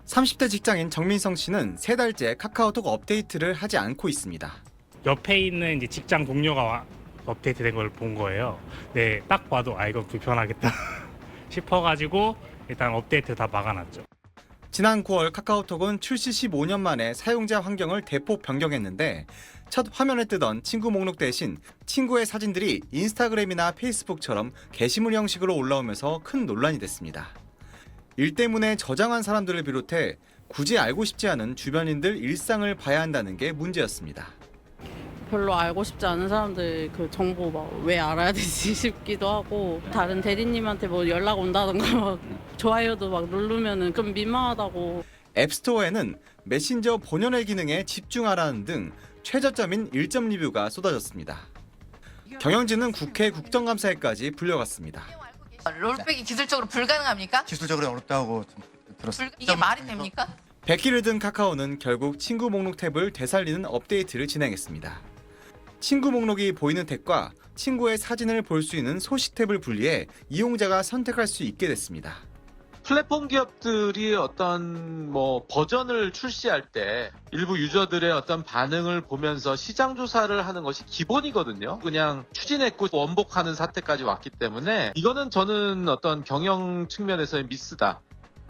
30대 직장인 정민성 씨는 3달째 카카오톡 업데이트를 하지 않고 있습니다. 옆에 있는 이제 직장 동료가 업데이트된 걸 본 거예요. 네, 딱 봐도 이거 불편하겠다 싶어가지고 일단 업데이트 다 막아놨죠. 지난 9월 카카오톡은 출시 15년 만에 사용자 환경을 대폭 변경했는데 첫 화면에 뜨던 친구 목록 대신 친구의 사진들이 인스타그램이나 페이스북처럼 게시물 형식으로 올라오면서 큰 논란이 됐습니다. 일 때문에 저장한 사람들을 비롯해 굳이 알고 싶지 않은 주변인들 일상을 봐야 한다는 게 문제였습니다. 별로 알고 싶지 않은 사람들 그 정보 막 왜 알아야 되지 싶기도 하고, 다른 대리님한테 뭐 연락 온다던가 막 좋아요도 막 누르면은 좀 민망하다고. 앱스토어에는 메신저 본연의 기능에 집중하라는 등 최저점인 1점 리뷰가 쏟아졌습니다. 경영진은 국회 국정감사에까지 불려갔습니다. 롤백이 기술적으로 불가능합니까? 기술적으로 어렵다고 들었습니다. 이게 말이 됩니까? 백기를 든 카카오는 결국 친구 목록 탭을 되살리는 업데이트를 진행했습니다. 친구 목록이 보이는 탭과 친구의 사진을 볼 수 있는 소식 탭을 분리해 이용자가 선택할 수 있게 됐습니다. 플랫폼 기업들이 어떤 버전을 출시할 때 일부 유저들의 어떤 반응을 보면서 시장 조사를 하는 것이 기본이거든요. 그냥 추진했고 원복하는 사태까지 왔기 때문에 이거는 저는 어떤 경영 측면에서의 미스다.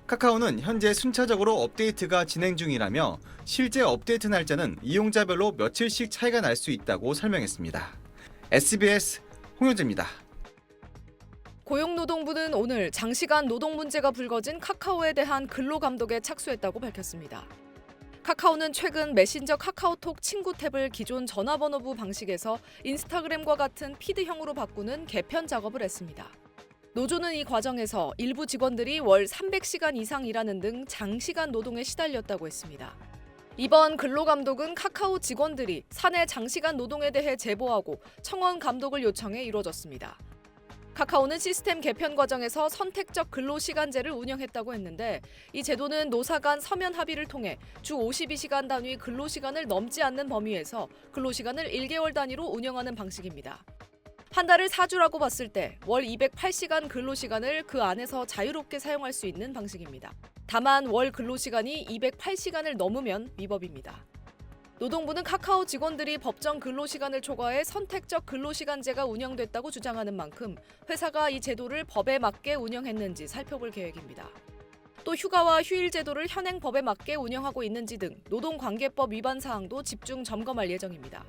카카오는 현재 순차적으로 업데이트가 진행 중이라며 실제 업데이트 날짜는 이용자별로 며칠씩 차이가 날 수 있다고 설명했습니다. SBS 홍효재입니다. 고용노동부는 오늘 장시간 노동 문제가 불거진 카카오에 대한 근로감독에 착수했다고 밝혔습니다. 카카오는 최근 메신저 카카오톡 친구 탭을 기존 전화번호부 방식에서 인스타그램과 같은 피드형으로 바꾸는 개편 작업을 했습니다. 노조는 이 과정에서 일부 직원들이 월 300시간 이상 일하는 등 장시간 노동에 시달렸다고 했습니다. 이번 근로감독은 카카오 직원들이 사내 장시간 노동에 대해 제보하고 청원 감독을 요청해 이루어졌습니다. 카카오는 시스템 개편 과정에서 선택적 근로시간제를 운영했다고 했는데 이 제도는 노사 간 서면 합의를 통해 주 52시간 단위 근로시간을 넘지 않는 범위에서 근로시간을 1개월 단위로 운영하는 방식입니다. 한 달을 4주라고 봤을 때 월 208시간 근로시간을 그 안에서 자유롭게 사용할 수 있는 방식입니다. 다만 월 근로시간이 208시간을 넘으면 위법입니다. 노동부는 카카오 직원들이 법정 근로시간을 초과해 선택적 근로시간제가 운영됐다고 주장하는 만큼 회사가 이 제도를 법에 맞게 운영했는지 살펴볼 계획입니다. 또 휴가와 휴일 제도를 현행 법에 맞게 운영하고 있는지 등 노동관계법 위반 사항도 집중 점검할 예정입니다.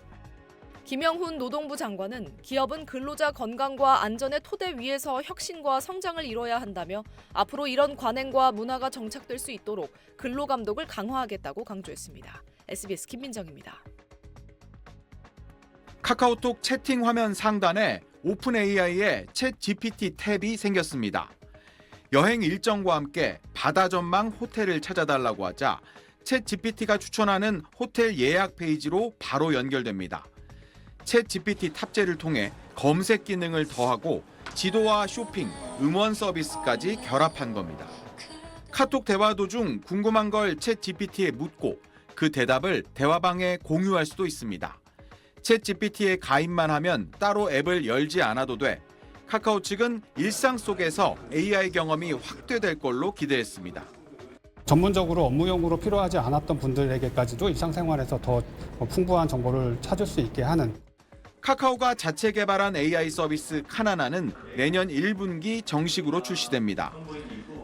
김영훈 노동부 장관은 기업은 근로자 건강과 안전의 토대 위에서 혁신과 성장을 이뤄야 한다며 앞으로 이런 관행과 문화가 정착될 수 있도록 근로감독을 강화하겠다고 강조했습니다. SBS 김민정입니다. 카카오톡 채팅 화면 상단에 오픈 AI의 챗 GPT 탭이 생겼습니다. 여행 일정과 함께 바다 전망 호텔을 찾아달라고 하자 챗 GPT가 추천하는 호텔 예약 페이지로 바로 연결됩니다. 챗 GPT 탑재를 통해 검색 기능을 더하고 지도와 쇼핑, 음원 서비스까지 결합한 겁니다. 카톡 대화 도중 궁금한 걸 챗 GPT에 묻고 그 대답을 대화방에 공유할 수도 있습니다. 챗 GPT에 가입만 하면 따로 앱을 열지 않아도 돼 카카오 측은 일상 속에서 AI 경험이 확대될 걸로 기대했습니다. 전문적으로 업무용으로 필요하지 않았던 분들에게까지도 일상생활에서 더 풍부한 정보를 찾을 수 있게 하는. 카카오가 자체 개발한 AI 서비스 카나나는 내년 1분기 정식으로 출시됩니다.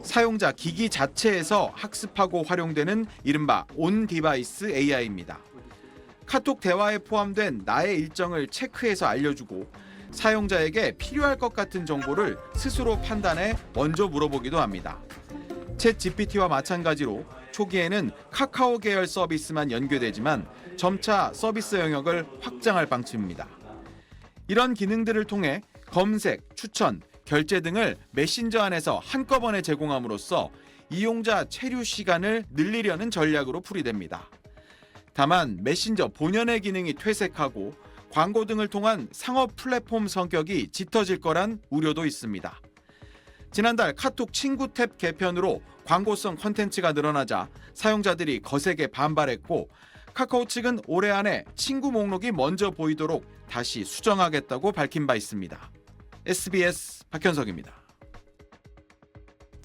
사용자 기기 자체에서 학습하고 활용되는 이른바 온 디바이스 AI입니다. 카톡 대화에 포함된 나의 일정을 체크해서 알려주고 사용자에게 필요할 것 같은 정보를 스스로 판단해 먼저 물어보기도 합니다. 챗 GPT와 마찬가지로 초기에는 카카오 계열 서비스만 연계되지만 점차 서비스 영역을 확장할 방침입니다. 이런 기능들을 통해 검색, 추천, 결제 등을 메신저 안에서 한꺼번에 제공함으로써 이용자 체류 시간을 늘리려는 전략으로 풀이됩니다. 다만 메신저 본연의 기능이 퇴색하고 광고 등을 통한 상업 플랫폼 성격이 짙어질 거란 우려도 있습니다. 지난달 카톡 친구 탭 개편으로 광고성 콘텐츠가 늘어나자 사용자들이 거세게 반발했고 카카오 측은 올해 안에 친구 목록이 먼저 보이도록 다시 수정하겠다고 밝힌 바 있습니다. SBS 박현석입니다.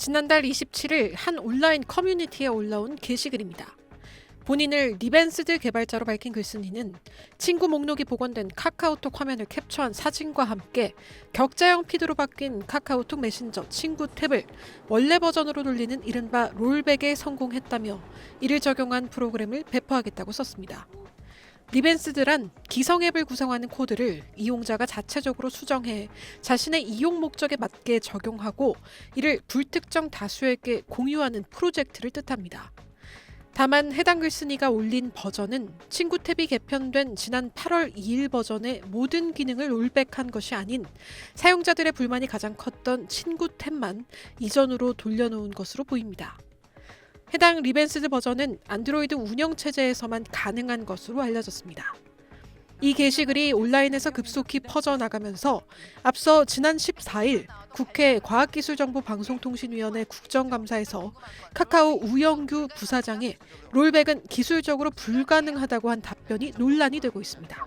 지난달 27일 한 온라인 커뮤니티에 올라온 게시글입니다. 본인을 리벤스드 개발자로 밝힌 글쓴이는 친구 목록이 복원된 카카오톡 화면을 캡처한 사진과 함께 격자형 피드로 바뀐 카카오톡 메신저 친구 탭을 원래 버전으로 돌리는 이른바 롤백에 성공했다며 이를 적용한 프로그램을 배포하겠다고 썼습니다. 리벤스드란 기성 앱을 구성하는 코드를 이용자가 자체적으로 수정해 자신의 이용 목적에 맞게 적용하고 이를 불특정 다수에게 공유하는 프로젝트를 뜻합니다. 다만 해당 글쓴이가 올린 버전은 친구 탭이 개편된 지난 8월 2일 버전의 모든 기능을 롤백한 것이 아닌 사용자들의 불만이 가장 컸던 친구 탭만 이전으로 돌려놓은 것으로 보입니다. 해당 리벤스드 버전은 안드로이드 운영체제에서만 가능한 것으로 알려졌습니다. 이 게시글이 온라인에서 급속히 퍼져나가면서 앞서 지난 14일 국회 과학기술정보방송통신위원회 국정감사에서 카카오 우영규 부사장의 롤백은 기술적으로 불가능하다고 한 답변이 논란이 되고 있습니다.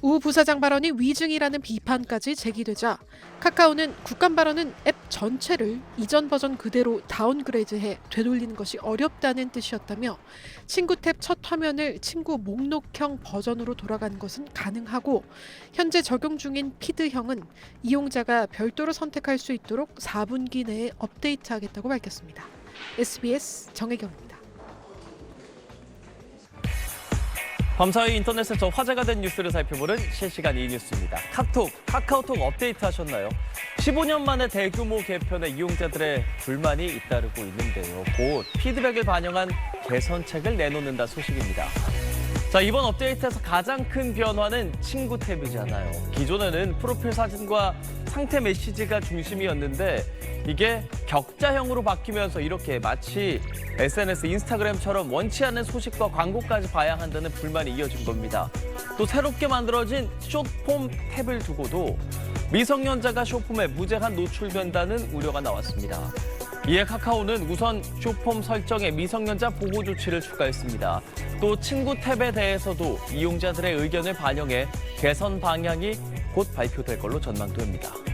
우 부사장 발언이 위증이라는 비판까지 제기되자 카카오는 국감 발언은 앱 전체를 이전 버전 그대로 다운그레이드해 되돌리는 것이 어렵다는 뜻이었다며 친구 탭 첫 화면을 친구 목록형 버전으로 돌아가는 것은 가능하고 현재 적용 중인 피드형은 이용자가 별도로 선택할 수 있도록 4분기 내에 업데이트하겠다고 밝혔습니다. SBS 정혜경입니다. 밤사이 인터넷에서 화제가 된 뉴스를 살펴보는 실시간 이뉴스입니다. 카카오톡 업데이트 하셨나요? 15년 만에 대규모 개편에 이용자들의 불만이 잇따르고 있는데요. 곧 피드백을 반영한 개선책을 내놓는다 소식입니다. 자, 이번 업데이트에서 가장 큰 변화는 친구 탭이잖아요. 기존에는 프로필 사진과 상태 메시지가 중심이었는데 이게 격자형으로 바뀌면서 이렇게 마치 SNS, 인스타그램처럼 원치 않는 소식과 광고까지 봐야 한다는 불만이 이어진 겁니다. 또 새롭게 만들어진 숏폼 탭을 두고도 미성년자가 숏폼에 무제한 노출된다는 우려가 나왔습니다. 이에 카카오는 우선 숏폼 설정에 미성년자 보호 조치를 추가했습니다. 또 친구 탭에 대해서도 이용자들의 의견을 반영해 개선 방향이 곧 발표될 걸로 전망됩니다.